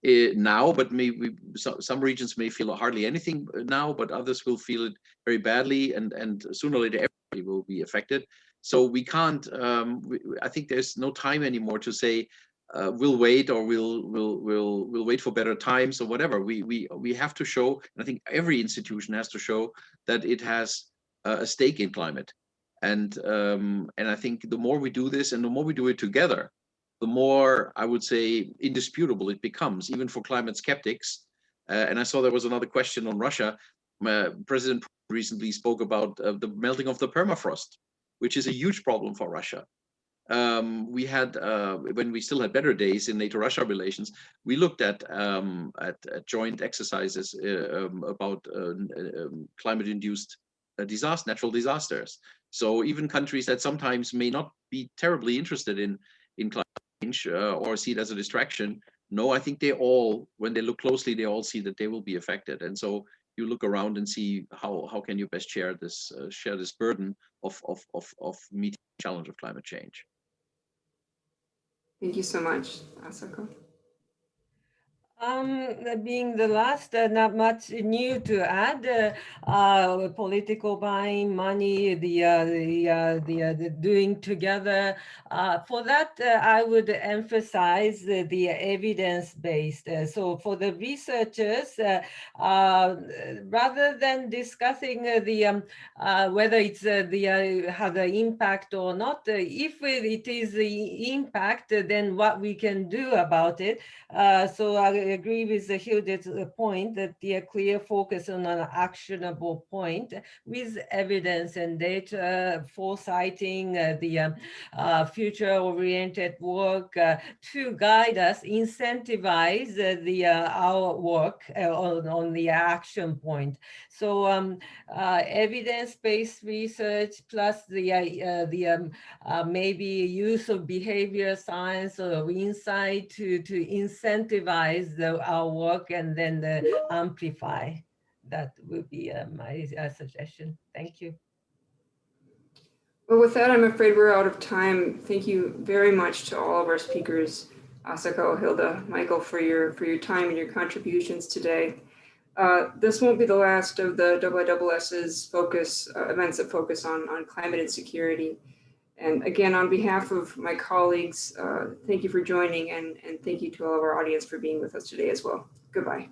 now, but maybe some regions may feel hardly anything now, but others will feel it very badly, and sooner or later everybody will be affected. So we can't. I think there's no time anymore to say we'll wait, or we'll wait for better times or whatever. We have to show, and I think every institution has to show that it has a stake in climate. And I think the more we do this, and the more we do it together, the more, I would say, indisputable it becomes, even for climate skeptics. And I saw there was another question on Russia. President recently spoke about the melting of the permafrost, which is a huge problem for Russia. We had, when we still had better days in NATO-Russia relations, we looked at joint exercises about climate-induced natural disasters. So even countries that sometimes may not be terribly interested in climate change or see it as a distraction, no, I think they all, when they look closely, they all see that they will be affected. And so you look around and see how can you best share this burden of meeting the challenge of climate change. Thank you so much, Asako. Being the last, not much new to add. Political buying, money, the doing together. For that, I would emphasize the evidence-based. So for the researchers, rather than discussing whether it's has an impact or not, if it is the impact, then what we can do about it. So I agree with Hilde's point that the clear focus on an actionable point with evidence and data, foresighting the future-oriented work to guide us, incentivize our work on the action point. So evidence-based research plus the maybe use of behavior science or insight to incentivize our work and then amplify. That would be my suggestion. Thank you. Well, with that, I'm afraid we're out of time. Thank you very much to all of our speakers, Asako, Hilde, Michael, for your time and your contributions today. This won't be the last of the IISS's events that focus on climate and security. And again, on behalf of my colleagues, thank you for joining, and thank you to all of our audience for being with us today as well. Goodbye.